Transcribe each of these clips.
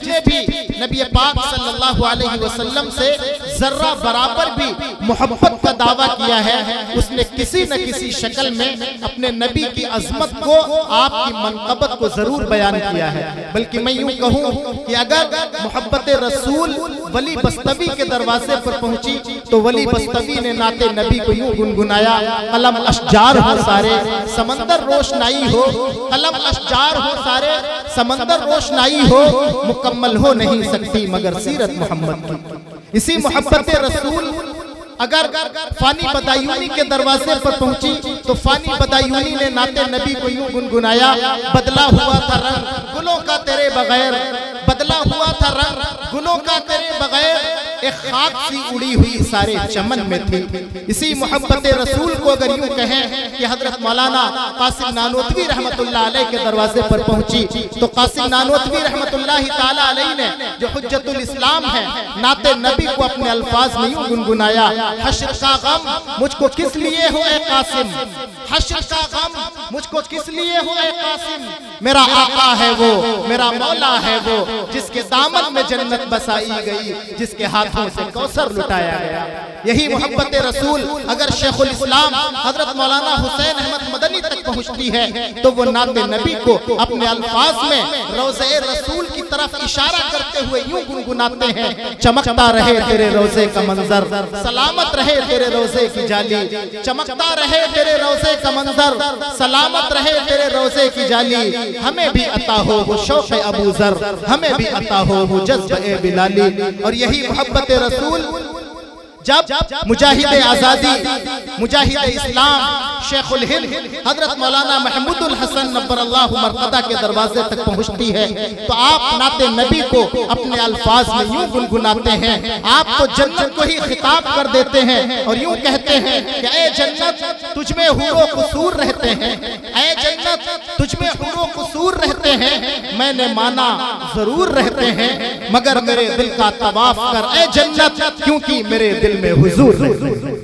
जिसने भी नबी पाक सल्लल्लाहु अलैहि वसल्लम से जर्रा बराबर भी मोहब्बत का दावा किया है, उसने किसी न किसी शक्ल में अपने नबी की अजमत को, आपकी मनक़बत को जरूर बयान किया है। बल्कि मैं यूं कहूं कि अगर मोहब्बत रसूल वली बस्तवी के दरवाजे पर पहुंची तो वली बस्तवी ने नाते नबी को यूं गुनगुनाया, कलम अशजार हो सारे समंदर रोशनाई हो, कलम अशजार हो सारे समंदर रोशनाई हो, मुकम्मल हो नहीं सकती मगर सीरत मोहम्मद की। इसी मोहब्बत रसूल अगर फानी बदायूनी के दरवाजे पर पहुंची तो फानी बदायूनी ने नाते नबी को यूं गुनगुनाया, बदला हुआ था रंग गुलों का तेरे बगैर, बदला हुआ था रंग गुलों का तेरे बगैर, एक खाक सी उड़ी हुई सारे चमन में थी। इसी मोहब्बत रसूल को अगर यूं कहें कि हजरत मौलाना कासिम नानोतवी रहमतुल्लाह अलैह के दरवाजे पर पहुंची तो कासिम नानोतवी रहमतुल्लाह ताला अलैह ने जो हुज्जतुल इस्लाम है, नाते नबी को अपने अल्फाज में यूं गुनगुनाया, हश्र का गम मुझको किस लिए हो ए कासिम, हश्र का गम मुझको किस लिए हो ए कासिम, मेरा आका है वो, मेरा मौला है वो, जिसके दामन में जन्नत बसाई गई, जिसके हाथों से कौसर लुटाया गया। यही मोहब्बत रसूल अगर शेखुल इस्लाम हजरत मौलाना हुसैन अहमद मदनी तक पहुंचती है तो वो नाते नबी को अपने अल्फाज में रोज़े रसूल की तरफ इशारा करते हुए यूं गुनगुनाते हैं, चमकता रहे तेरे रोज़े का मंजर, सलामत रहे तेरे रोज़े की जाली, चमकता रहे तेरे रोज़े का मंजर, सलामत रहे तेरे रोज़े की जाली, हमें भी अता हो वो शौक़ अबू ज़र, हमें भी अता हो वो जज्ब ए बिलाली। और यही मोहब्बत रसूल जब मुजाहिद आज़ादी, मुजाहिद इस्लाम, शेखुल हिंद हजरत मौलाना महमूदुल हसन नब्बरल्लाहु मरक़दा के दरवाजे तक पहुंचती है तो आप नाते नबी को अपने अल्फाज में यूं गुनगुनाते हैं, आप तो जन्नत को ही खिताब कर देते हैं और यूं कहते हैं कि ऐ जन्नत तुझ में हुरो कुसूर रहते हैं, ऐ जन्नत तुझ में हुरो कुसूर रहते हैं, मैंने माना जरूर रहते हैं मगर मेरे दिल का तवाफ कर ऐ जन्नत, क्योंकि मेरे दिल में हुजूर रहते।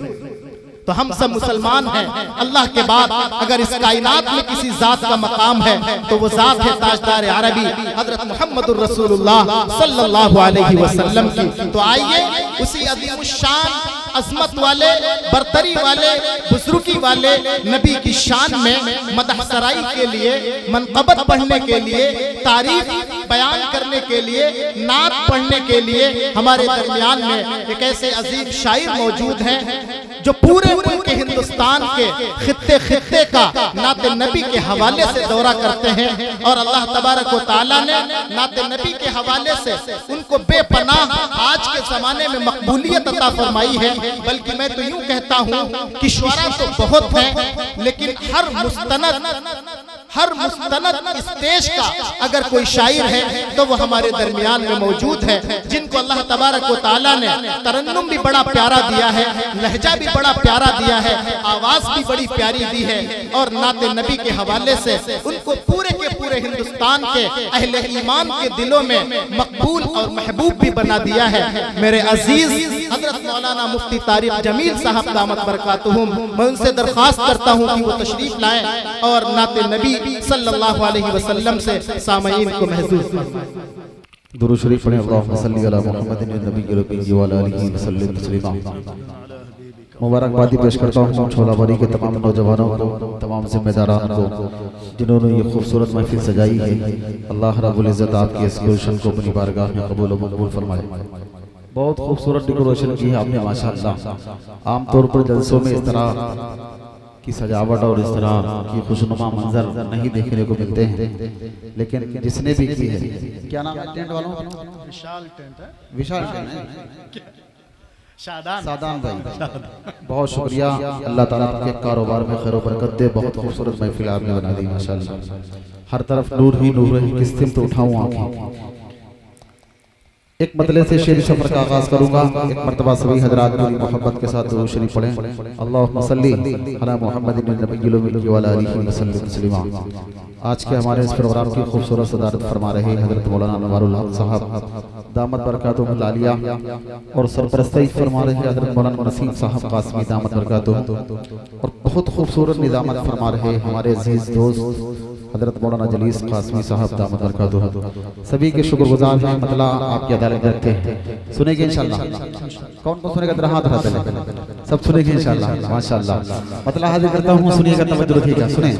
तो हम सब मुसलमान हैं, अल्लाह के बाद अगर इस कायनात में किसी जात का मकाम है तो वो जात है ताजदार अरबी हजरत मुहम्मदुर रसूलुल्लाह सल्लल्लाहु अलैहि वसल्लम की। तो आइए उसी अज़ीमुश्शान अज़मत वाले, बरतरी वाले, बुज़ुर्गी वाले नबी की शान में मदह सराई के लिए, मनक़बत पढ़ने के लिए, तारीफ बयान करने के लिए, नात पढ़ने के लिए हमारे दरमियान में एक ऐसे अजीब शायर मौजूद हैं जो पूरे मुल्क हिंदुस्तान के खित्ते खित्ते का नाते नबी के हवाले से दौरा करते हैं और अल्लाह तबारक व तआला ने नाते नबी के हवाले से उनको बेपनाह आज के जमाने में मकबूलियत अता फरमाई है। बल्कि मैं तो यूं कहता हूं कि शुअरा तो बहुत हैं, लेकिन हर मुस्तनद स्टेज का अगर कोई शायर है तो वो हमारे दरमियान में मौजूद है, जिनको अल्लाह तबारक व तआला ने तरन्नुम भी बड़ा प्यारा दिया है, लहजा भी बड़ा प्यारा दिया है, आवाज भी बड़ी प्यारी दी है और नाते नबी के हवाले से उनको पूरे के पूरे हिंदुस्तान के अहले ईमान के दिलों में मकबूल और महबूब भी बना दिया है। मेरे अजीज हजरत मौलाना मुफ्ती तारिक जमील साहब दामत बरकातुहुम, मैं उनसे दरख्वास्त करता हूँ कि वो तशरीफ लाएं और नाते नबी सल्लल्लाहु अलैहि वसल्लम से सामईन को महसूस फरमाएं। दुरूद शरीफ पढ़ें, अल्लाहुम्मा सल्ली अला मुहम्मदिन नबी व अला आलिहि वसल्लम तस्लीमा। मुबारकबादी पेश करता हूँ छोलाबारी के तमाम नौजवानों को, तमाम जिम्मेदारान को जिन्होंने ये खूबसूरत महफिल सजाई है। अल्लाह रब्बुल इज़्ज़त आपकी इस गुलशन को अपनी बारगाह में कबूल व मकबूल फरमाए। बहुत खूबसूरत डेकोरेशन की है आपने माशाअल्लाह। आमतौर पर जलसों में इस तरह की सजावट और इस तरह की खुशनुमा मंजर नहीं देखने को मिलते हैं, लेकिन जिसने भी की है, क्या नाम है टेंट वालों? विशाल टेंट है, विशाल टेंट, सादान भाई, बहुत शुक्रिया। अल्लाह ताला आपके कारोबार में खैर बरकत दे। बहुत खूबसूरत महफिल आपने बना दी माशाअल्लाह। हर तरफ नूर ही नूर है, किस सिमत उठाऊं आंखें। एक मतले से शेर सफर का आगाज करूंगा। एक मर्तबा सभी हजरात पूरी मोहब्बत के साथ दुरूद शरीफ पढ़ें। अल्लाहुम्मा सल्ली अला मुहम्मदिन नबिय्यिल उम्मी व अला आलिहि वसल्लम तस्लीमा। आज के हमारे इस प्रोग्राम की खूबसूरत सदारत फरमा रहे हजरत मौलाना अनवारुल हक साहब दामत बरकातुहुल आलिया और सरपरस्ती फरमा रहे हजरत मौलाना नसीम साहब कासमी दामत बरकातुहू और बहुत खूबसूरत निजामत फरमा रहे हमारे अजीज दोस्त हजरत मौलाना जलीस कासमी साहब दामत बरकातुहू। सभी के शुक्रगुजार हैं, मतलब आपकी अदालत रखते हैं। सुनेंगे इंशाल्लाह। कौन कौन सुनेगा? जरा हाथ उठाते हैं। सब सुनेंगे इंशाल्लाह माशाल्लाह। मतलब हाजिर करता हूँ, सुनिएगा, तवज्जो रखिएगा। सुने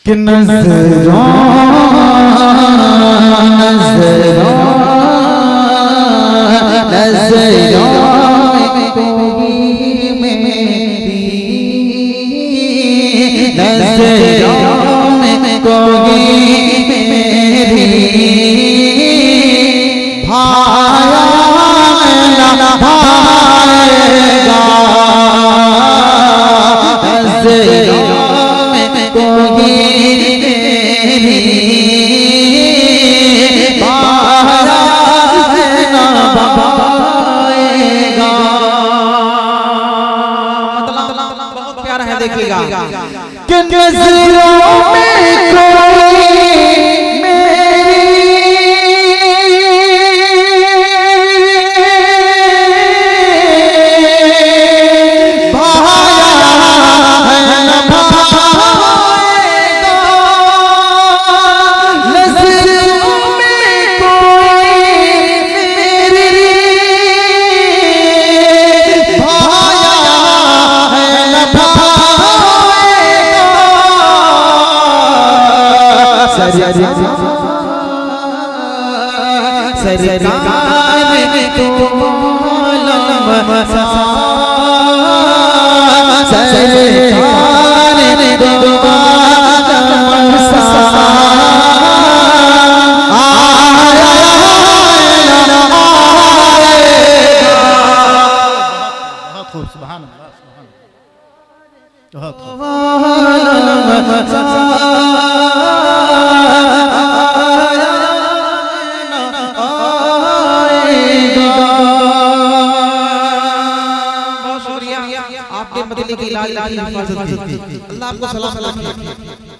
कि नज़रों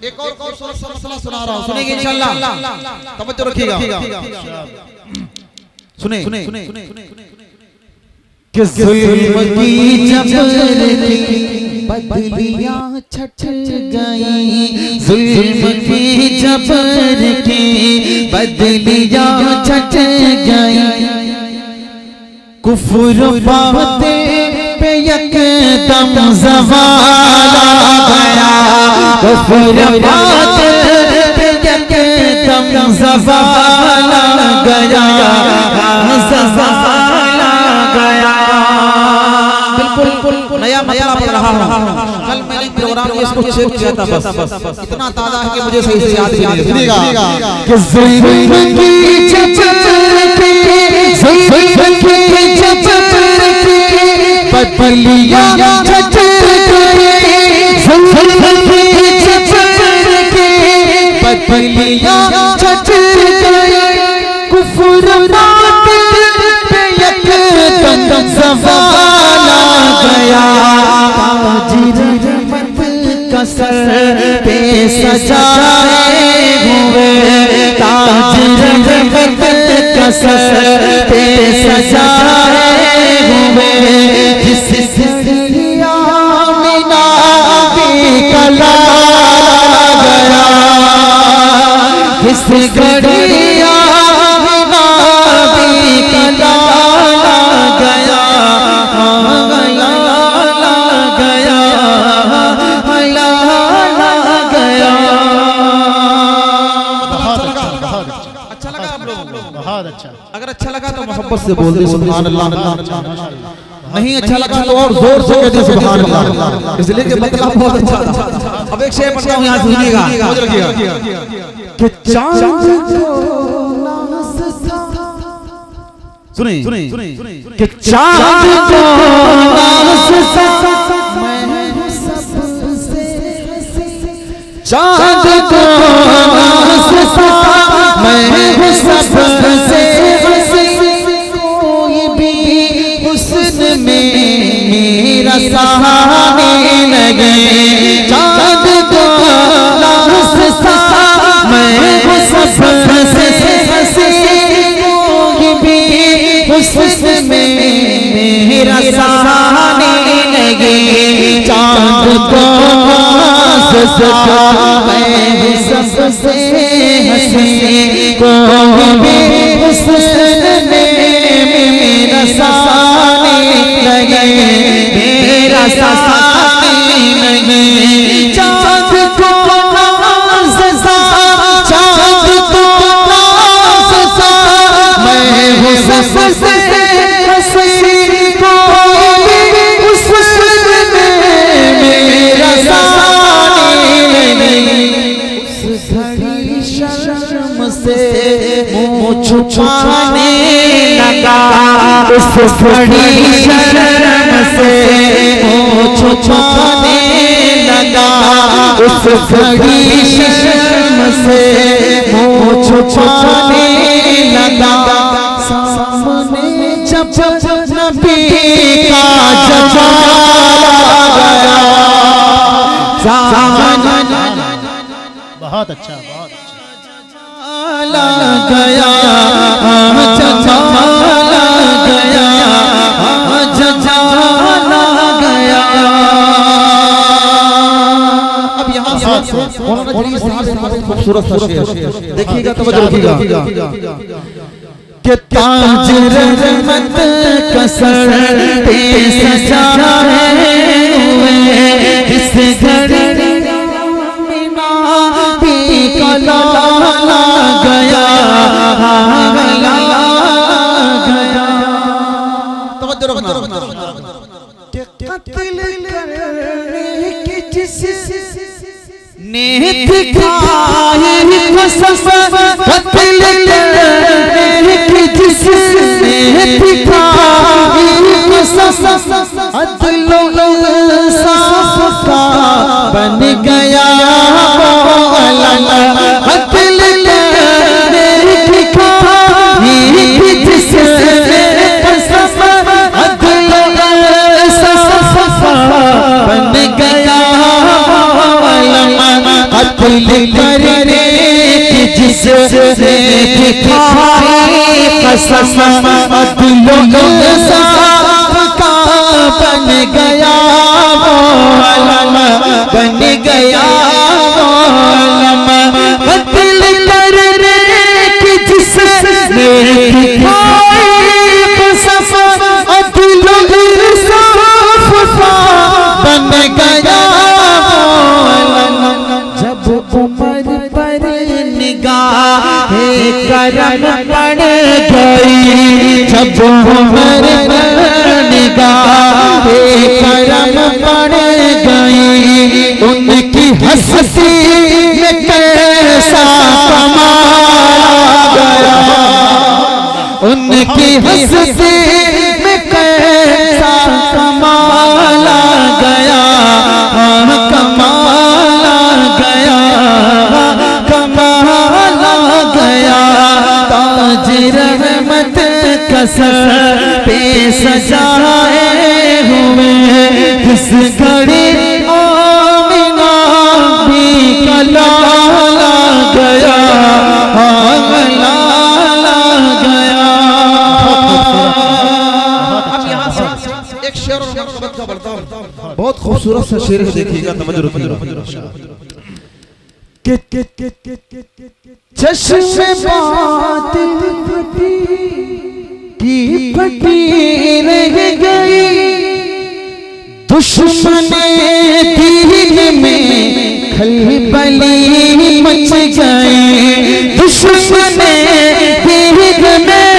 एक और मसला सुना रहा हूं, सुनेंगे इंशाल्लाह, तवज्जो रखिएगा। सुने कि जुल्म की जबर की बदलियां छट गई, जुल्म की जबर की बदलियां छट गई, कुफ्र बातें पे यकदम ज़वाल आ गया, कुफ्र बातें पे यकदम ज़वाल आ गया, ज़वाल आ गया। बिल्कुल नया मसला पढ़ रहा हूं। कल मैंने प्रोग्राम में इसको चेक किया था, बस इतना ताज़ा है कि मुझे सही से याद नहीं सुनिएगा कि जुल्म की जबर की, जुल्म की जबर की बदलियां छट गई, जुल्म की जबर की बदलियां छट गई, कुफ्र बातिल पे यकदम ज़वाल आ गया, ताज रहमत का सर पे सजाए हुए, ताज रहमत का सर पे सजाए हुए, जिस सिरिया मिना भी कला गया, जिस घड़िया मिना भी कला गया, अगर अच्छा लगा तो मोहब्बत से बोल दे सुभान अल्लाह, नहीं अच्छा लगा तो और जोर से कह दे सुभान अल्लाह, इसलिए कि मतलब बहुत अच्छा था। अब एक शेर पढ़ता हूं, यहां सुनिएगा, समझ रखिएगा कि चांद को नास था, सुने कि चांद को नास था, मैं सबसे चांद को नास था, मैं सबसे कोई भी हुस्न में मेरा सहाने लगे, चांद को हुस्न में मेरा साने लगे चांद को मैं सबसे हंसी कोई भी हुस्न में मेरा साने लगे मेरा साने लगे चांद को सबसे हंसी कोई उस में मेरा साने लगे उस घड़ी शर्म से मुँह छुपाने लगा उस घड़ी शर्म से मुँह छुपाने लगा उस घड़ी शर्म से मुँह छुपाने लगा सामने जब नबी का जमाना गया बहुत अच्छा बहुत जमाना गया जमाना गया जमाना गया। अब यहाँ खूबसूरत सा शेर देखिएगा, तवज्जो रखिएगा कि ताज रहमत कसर पे सजाए हुए इस घड़ी मीना भी कला गया गया। तवज्जो रखना कि कत्ल करने की जिस ने दिखाई कसम कत्ल करने की जिसने दिखाई कसम अदल इंसाफ का बन गया अदल करने की दिखाई जिसने कसम अदल इंसाफ का बन गया कत्ल करने की जिसने दिखाई कसम अदल इंसाफ का बन गया बन गया कत्ल करने की जिसने दिखाई कसम अदल इंसाफ का बन गया। जब उम्र पर निगाह करम पड़ गई जब उम्र पर निगाह करम पड़ गई उनकी हंसी में कैसा कमाल गया उनकी हंसी में कैसा कमाल गया कमाल गया कमाल गया। ताज रहमत कसर पे सजाए हुए किस घड़ी आमिना भी कला गया कमाल गया। अब यहाँ से एक शेर और मोहब्बत का बढ़ता हूँ, बहुत खूबसूरत सा शेर है, देखिएगा, तवज्जो रखिएगा। चश्मे बात की फटी रह गई दुश्मने दीन में खलबली मच गई दुश्मने दीन में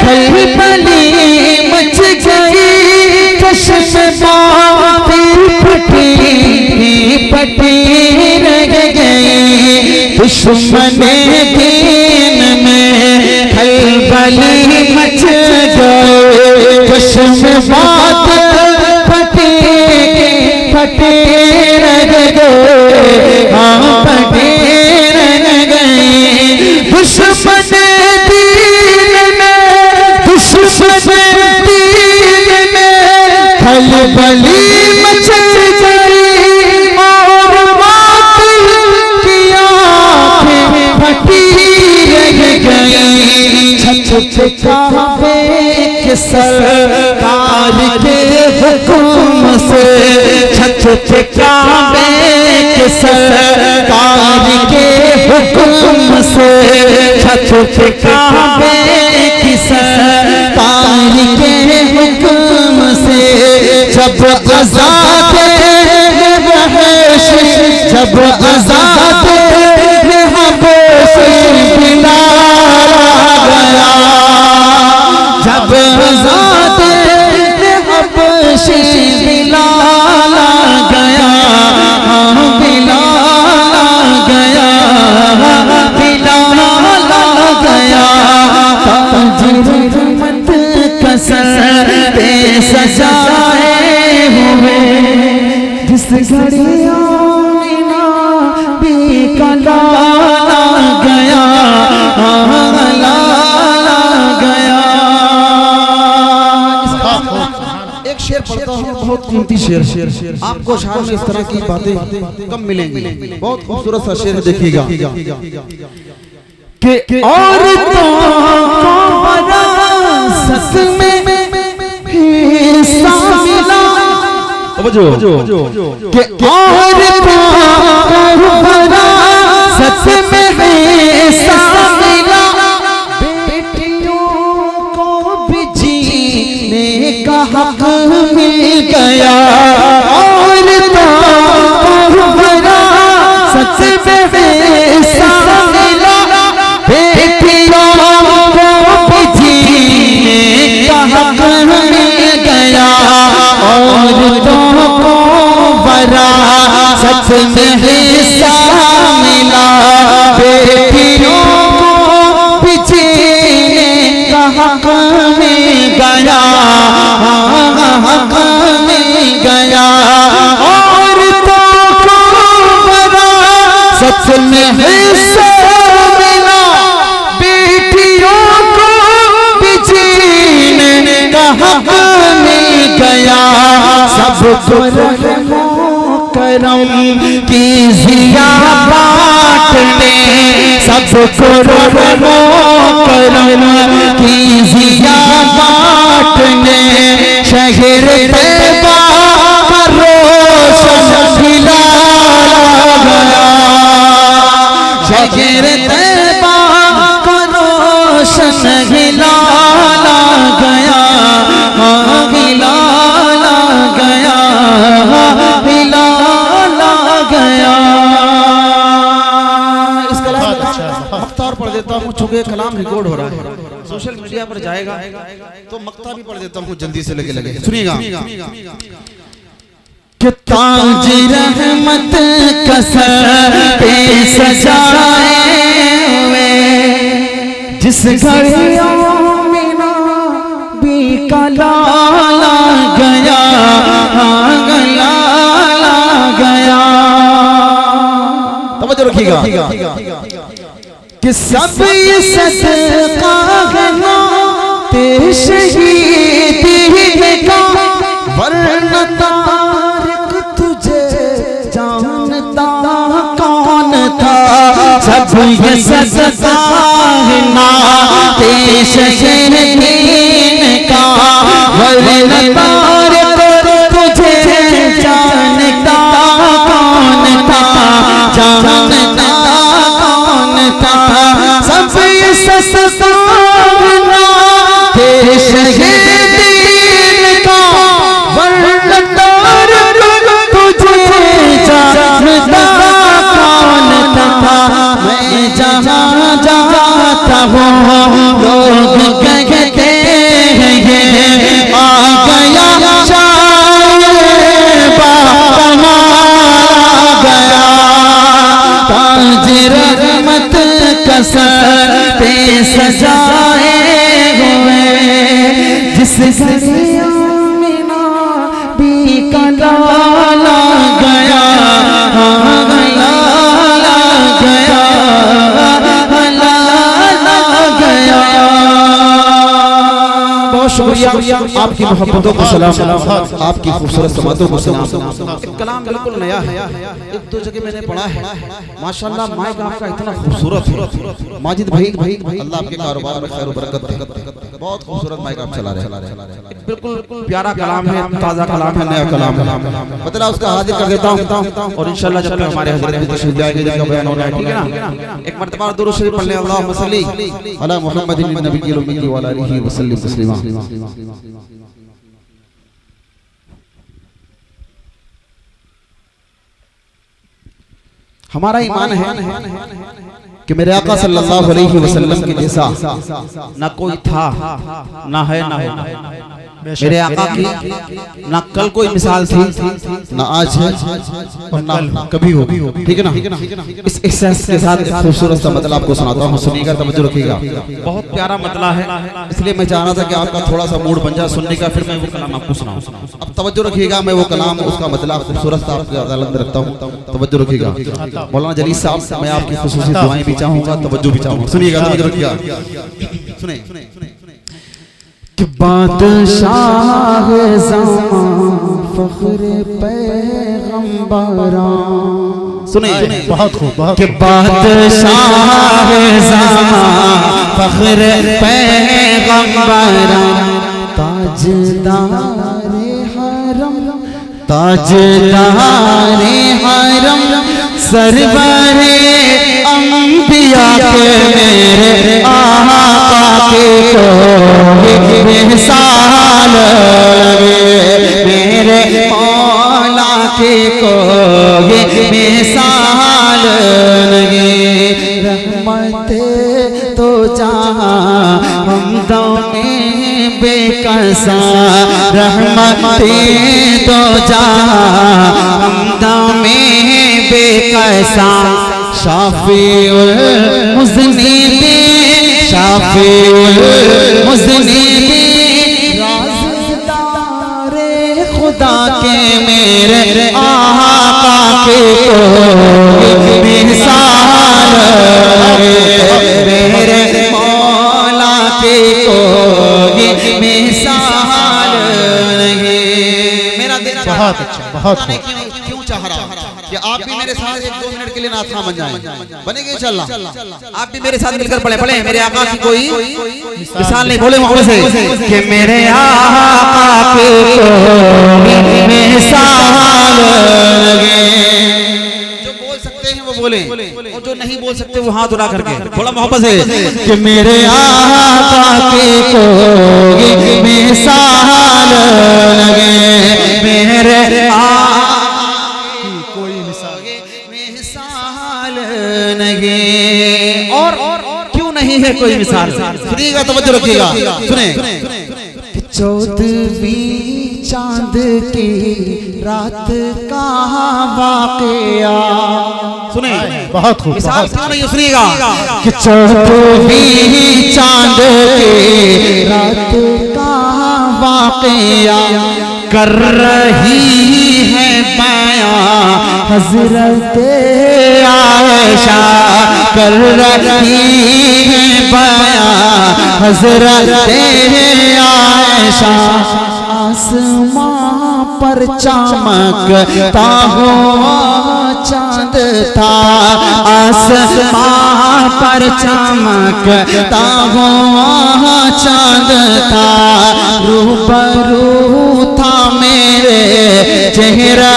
खलबली मच गई चश्मे बात फटी रह गई दुश्मने दीन में खलबली मच गए चश्मे बात फटे रह गए हाँ फटे रह गए दुश्मने दीन में खलबली मच गई और बातिल की आँखें फटी रह गई छत काबे के सरकार के हुक्म से, छत काबे के सरकार के हुक्म से, छत काबे की सरकार के हुक्म से, जब आजाद वहश, जब आजाद हबश बिलाल गया, जब आजाद हबश बिलाल गया, बिलाल गया, बिलाल गया, ताज रहमत का सर पे सजाए हुए, जिस घड़ी आमिना भी का लाला गया, लाला गया। एक शेर पढ़ता हूँ, बहुत कीमती शेर, आपको शायर में इस तरह की बातें कम मिलेंगी, बहुत खूबसूरत सा शेर देखिएगा कि औरतों को विरासत में हिस्सा मिला, कि औरतों को विरासत में हिस्सा मिला, बेटियों को भी जीने का हक मिल गया, औरतों को विरासत में हिस्सा मिला, बेटियों को भी जीने का हक मिल गया, औरतों को विरासत में हिस्सा मिला, बेटियों को भी जीने का हक मिल गया, हक मिल गया, औरतों को विरासत में हिस्सा मिला, बेटियों को भी जीने का हक मिल गया, सबको रहमो करम की ज़िया बांटने, सबको रहमो करम की ज़िया बांटने, शहर तैबा का रोशन खिलाया गया, शहर तैबा का रोशन खिलाया गया, हिलाला गया, हिलाला गया। इस कलाम मक्ता पढ़ देता हूँ, चूंकि कलाम रिकॉर्ड हो रहा है, सोशल मीडिया पर जाएगा, तो मक्ता भी पढ़ देता हूँ जल्दी से लगे सुनिएगा कि ताज रहमत का सर पे सजाए हुए, जिस घड़ी आमिना भी का लाला गया, लाला गया। तवज्जो रखिएगा कि सब ये सदका है ते शहीदी का, वरना तारिक तुझे जानता कौन था, सब ये सदका है ना ते शहीदी का, वरना तारिक तुझे जानता कौन था, जानता कौन था, सब ये सदका है ना ते शहीदी का, वरना तारिक तुझे जानता कौन था, मैं जहाँ जाता हूँ लोग कहते हैं ये आ गया शायबा गया, ताज रहमत का सर पे सजाए हुए, जिस घड़ी आमिना भी का लाला गया, लाला गया, लाला गया। बहुत शुक्रिया, आपकी मोहब्बतों को सलाम, आपकी खूबसूरत समातों को सलाम। एक कलाम बिल्कुल नया है, एक दो जगह मैंने पढ़ा है, माशाल्लाह माइक आपका इतना खूबसूरत। माजिद भाई अल्लाह आपके कारोबार में खैर बरकत दे, बहुत खूबसूरत माइक आप चला रहे हैं। बिल्कुल प्यारा कलाम है, ताज़ा कलाम है, नया कलाम है। मतलब उसका हाजिर कर देता हूँ और इंशाल्लाह जब तक हमारे हज़रत भी तशरीफ लाएंगे जिसका बयान होना है, ठीक है ना। एक मर्तबा दुरूद शरीफ पढ़ लें, अल्लाहुम्मा सल्ली अला मुहम्मदिन नबिय्यिल उम्मी व अला आलिहि व सल्लिम तस्लीमा। हमारा ईमान है कि मेरे आका सल्लल्लाहु अलैहि वसल्लम के जैसा ना कोई था, ना है, ना होगा। मेरे आका की ना कल कोई मिसाल थी, ना आज है और ना कभी होगी, ठीक है ना। इस एहसास के साथ खूबसूरत सा मतलब आपको सुनाता हूँ, सुनिएगा, तवज्जो रखिएगा। बहुत प्यारा मतलब है, इसलिए मैं चाह रहा था कि आपका थोड़ा सा मूड बन जाए सुनने का, फिर मैं वो कलाम आपको सुनाऊं। अब तवज्जो रखिएगा, मैं वो कलाम उसका मतलब खूबसूरत सा आपके अदालत रखता हूँ, तवज्जो रखिएगा। मौलाना जलील साहब, मैं आपकी खुसूसी दुआएं भी चाहूंगा, तवज्जो भी चाहूंगा, सुनिएगा, तवज्जो रखिएगा। सुने कि बादशाह ज़मां फ़ख्र पैगंबरा, सुने बहुत खूब, बहुत कि बादशाह ज़मां फ़ख्र पैगंबरा, ताजदारे हरम, ताजदारे हरम, सरवरे अंबिया के मेरे आका के कोई मिसाल लगे, मेरे मौला के कोई मिसाल लगे। रहमते तो जहाँ हमदों में बेकसा, रहमते तो जहाँ हमदों में बेकसा, शाफीउल मुज़निबीन, शाफीउल मुज़निबीन, राज़दारे खुदा के मेरे आका के कोई मिसाल लगे, मेरे मौला के कोई मिसाल लगे। मेरा दिल बहुत अच्छा, बहुत क्यों चाह रहा कि आप भी मेरे साथ एक दो मिनट के लिए नाथ बन जाएं, बनेंगे इंशाल्लाह। आप भी मेरे साथ मिलकर पढ़े मेरे आका की कोई मिसाल नहीं, बोले मोहब्बत से कि मेरे आका की कोई मिसाल लगे। जो बोल सकते हैं वो बोले, और जो नहीं बोल सकते वो हाथ उठा करके थोड़ा मोहब्बत से कि मेरे आका की कोई मिसाल लगे, मेरे नहीं। और क्यों नहीं है कोई मिसाल, सुनिएगा, तवज्जो रखिएगा, सुने। 14वीं चांद की रात का वाक़या, सुने, बहुत खूब, मिसाल क्यों नहीं, सुनिएगा कि 14वीं चांद की रात का वाक़या कर रही है बयां हज़रत आयशा, कर रही है बयां हज़रत आयशा। आसमां पर चमकता हुआ चांद था, आसमां पर चमकता हुआ चांद था, रूबरू था मेरे चेहरा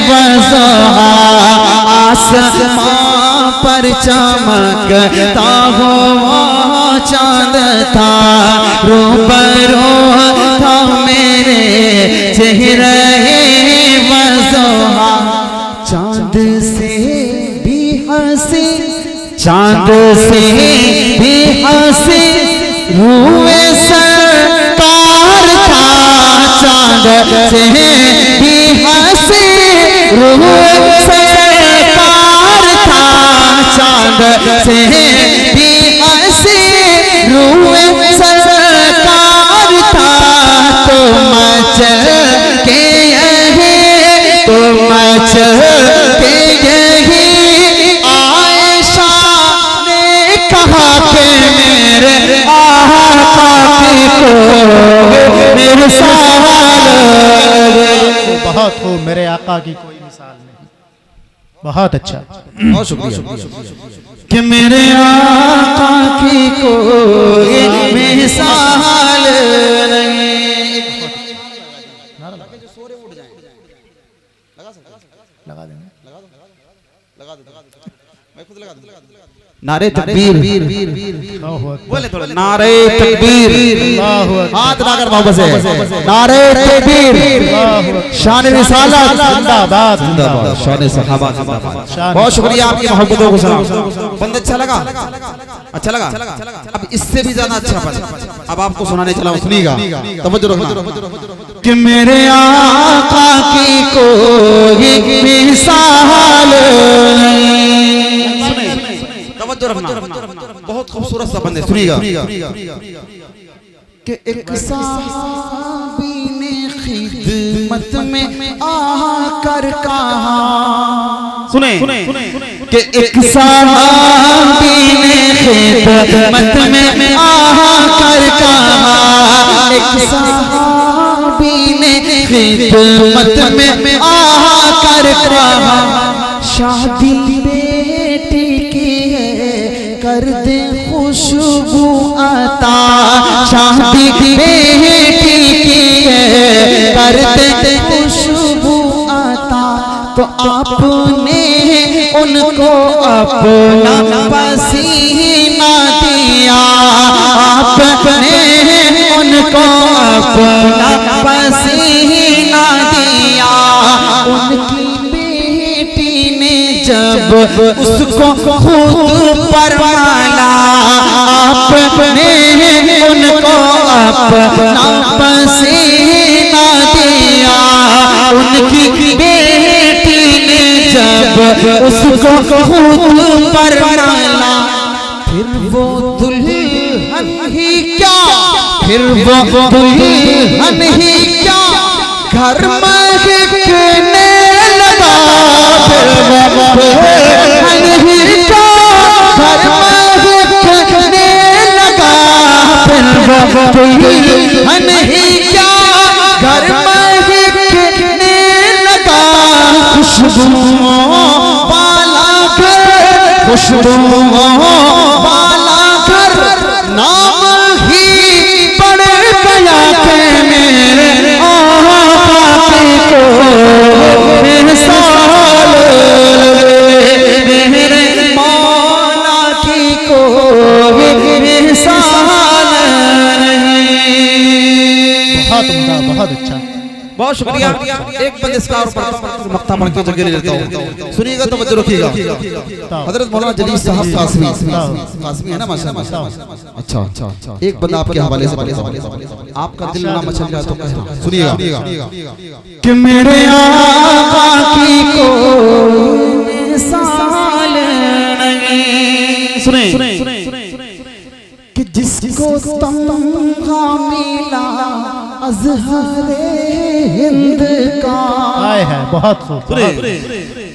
वज़हा, आसमां पर चमकता हुआ चांद था, रूबरू था मेरे चेहरा वज़हा। चांद से भी हंसी, चांद से भी हंसी रूए सरकार था, चांद से भी हंसी रूए सरकार था, चांद से भी हंसी रूए सरकार था। तुम चल के यही, तुम चल के यही आयशा ने कहा कि मेरे आका की मेरे साल बहुत हो मेरे आका की कोई मिसाल नहीं। बहुत अच्छा, बहुत शुक्रिया कि मेरे आका की कोई मिसाल नहीं। नारे तकबीर, बोले थोड़ा नारे तकबीर, हाथ लाकर मोहब्बत से नारे तकबीर, शान रिसालत जिंदाबाद, जिंदाबाद, शान सहाबा जिंदाबाद। बहुत शुक्रिया आपकी मोहब्बतों को सलाम। बंद अच्छा लगा, अच्छा लगा। अब इससे भी ज्यादा अच्छा बन अब आपको सुनाने चला हूं, सुनिएगा, तवज्जो रखना कि मेरे आका की कोई मिसाल नहीं। तवज्जो रखना, बहुत खूबसूरत सा बंदे, सुनिएगा कि एक साहबी ने खिदमत में आकर कहा, सुने कि एक साहबी ने खिदमत में आकर कहा, एक साहबी ने खिदमत में आकर कहा, शादी बेटी की है कर दे खुशबू अता, शादी बेटी की है कर दे खुशबू अता, तो आपने उनको अपना पसीना दिया, आपने उनको अपना पसीना दिया, उनकी जब उसको खुद पर माला, आपने उनको अपना पसीना दिया, उनकी बेटी ने जब उसको खुद पर माला, फिर वो दुल्हन ही क्या, फिर वो दुल्हन ही क्या घर महकने लगा, फिर वो दुल्हन ही क्या घर महकने लगा, फिर वो दुल्हन ही क्या घर महकने लगा, खुशबुओं वाला घर, खुशबुओं वाला घर, नाम ही पड़ गया कि मेरे आका को मिसाल, मेरे मौला की कोई मिसाल नहीं। बहुत उम्दा, बहुत अच्छा, बहुत शुक्रिया। एक बंदे इसका और मक्ता पढ़ के जगह ले लेता हूं, सुनिएगा तो बच्चे रखिएगा। हजरत मौलाना जलील साहब कासमी है ना माशाल्लाह, अच्छा अच्छा, एक बंदा आपके हवाले से आपका दिल ना मचल जाए तो कहना, सुनिएगा कि मेरे आका की कोई मिसाल नहीं। सुने कि जिसको तमगा मिला अज़हरे हिंद का, आए है बहुत खूब,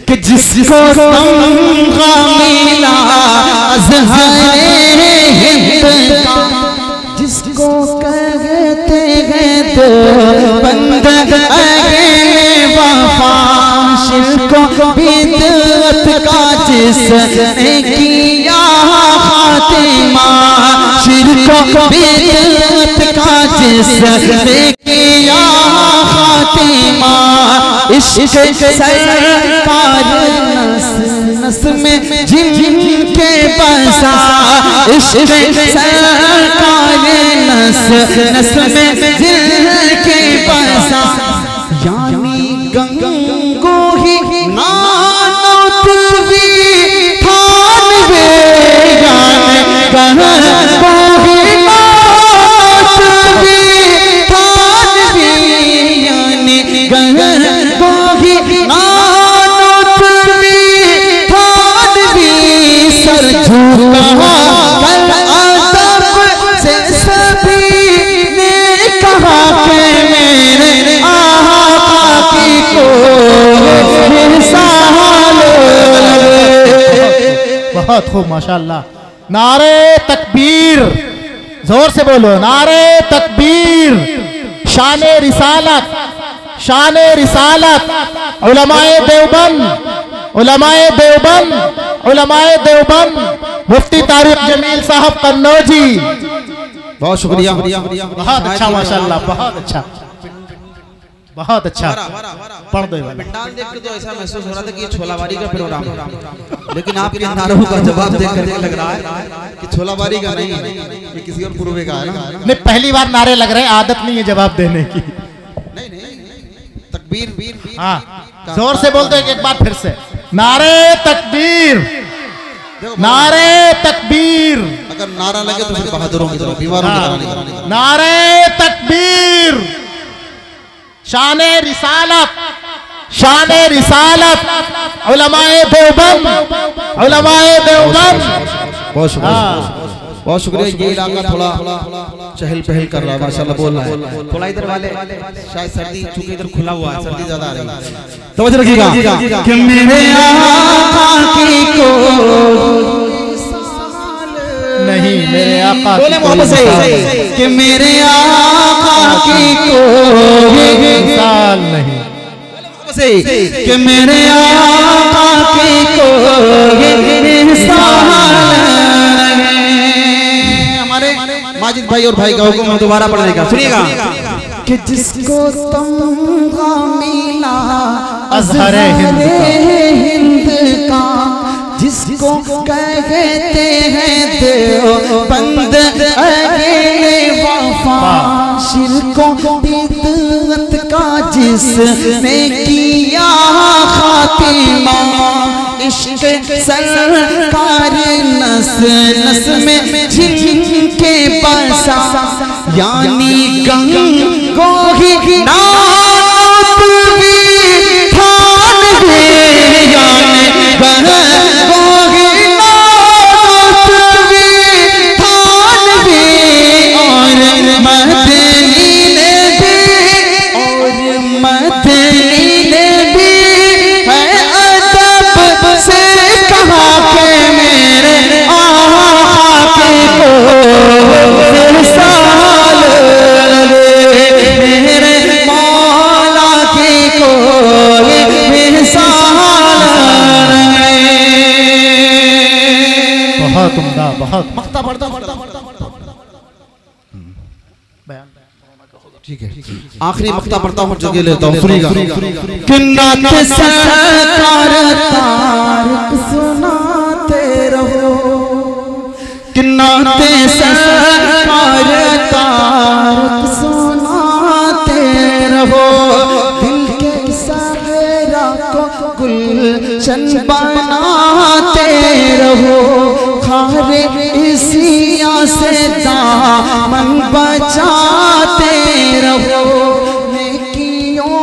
कि जिसको तमगा मिला अज़हरे हिंद का, जिसको कहते हैं दो बंदे अहले वफा, शिर्को बिदअत का जिसने किया खातिमा, शिर्को बिदअत का जिसने किया खातिमा, इश्क सरकार नस नस में जिनके बसा, इश्क सरकार नस नस में जिनके बसा, यानी गंगो ही नानोतवी थानवे, यानी गंगो ही नानोतवी थानवे, यानी गंगो ही नानोतवी थानवे, सर झुका कर अदब से सभी ने कहा कि मेरे आका की कोई मिसाल। बहुत खूब माशाअल्लाह। नारे तकबीर, जोर से बोलो, नारे तकबीर, शाने रिसालत, शाने रिसालत, उलमाए देवबंद, उलमाए देवबंद, उलमाए देवबंद, मुफ्ती तारिक जमील साहब कन्नौजी। बहुत शुक्रिया, बहुत अच्छा माशाल्लाह, बहुत अच्छा, बहुत अच्छा। पढ़ दो। पंडाल देख के तो ऐसा महसूस हो रहा था कि ये छोलाबारी का प्रोग्राम है, लेकिन आपके नारों का जवाब देख कर लग रहा है कि छोलाबारी का नहीं है, ये किसी और पूर्वे का है ना। नहीं, पहली बार नारे लग रहे हैं, आदत नहीं है जवाब देने की। नहीं, तकबीर। हाँ, जोर से बोल दो एक बार फिर से, नारे तकबीर, नारे तकबीर। अगर नारा लगे तो फिर बहादुरों की तरह, बीमारों की तरह नहीं। नारे तकबीर, शाने रिसालत, शाने रिसालत, उलमाए देवबंद, उलमाए देवबंद। बहुत शुक्रिया, बहुत शुक्रिया। ये इलाका थोड़ा चहल पहल कर रहा है, माशाल्लाह बोल रहा है। थोड़ा इधर वाले शायद सर्दी, चूंकि इधर खुला हुआ है, सर्दी ज्यादा आ रही है। तवज्जो रखिएगा कि मेरे आका की को नहीं, मेरे आका बोले मोहब्बत से कि मेरे आका की कोई मिसाल नहीं, से कि मेरे आका की कोई मिसाल नहीं। हमारे माजिद भाई और भाई का हुक्म दोबारा पढ़ने का, सुनिएगा कि जिसको तमगा मिला अज़हर हिंद का, जिसको कहते हैं देवबंद अकेले वफा, शिरकों बिदअत का जिसने किया खातिमा, इश्क सरकार नस नस में जिनके बसा, यानी गंगो ही नात भी ठान दे, यानी बहुत मक्ता पढ़ता पढ़ता ठीक है। आखिरी मक्ता पढ़ता हूँ, जगह लेता हूँ, सुनिएगा कि नात सरकार तारिक सुनाते रहो, कि नात सरकार तारिक सुनाते रहो, दिल के सहरा को गुलशन बनाते रहो, खारे इसिया से दामन बचाते रहो, नेकियों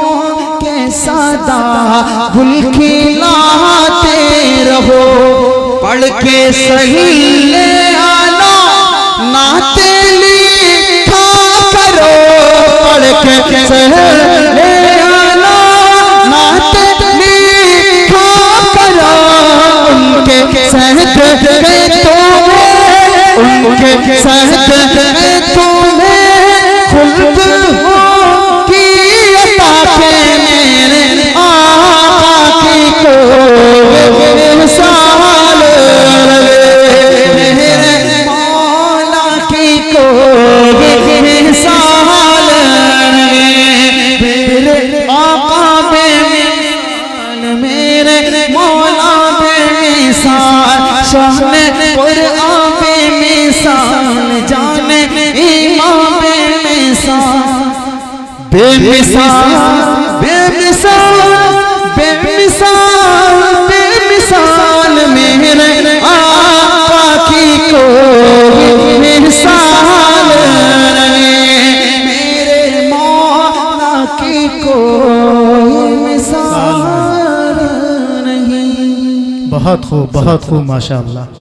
के सदा गुल खिलाते रहो, पढ़ के सही आना नाते लिखा करो, पढ़ के सही आना नाते लिखा करो, उनके सहत उनके सहत में तुम्हें खुल्द हो की अता के, मेरे आका की कोई मिसाल, मेरे मौला की कोई मिसाल, मेरे आका बेमिसाल, मेरे मौला बेमिसाल, शान कुरान जाने इमाम बेमिसाल, बेमिसाल बेमिसाल बेमिसाल बेमिसाल, मेरे आका की कोई मिसाल नहीं, मेरे मौला की कोई मिसाल नहीं। बहुत खूब माशाअल्लाह।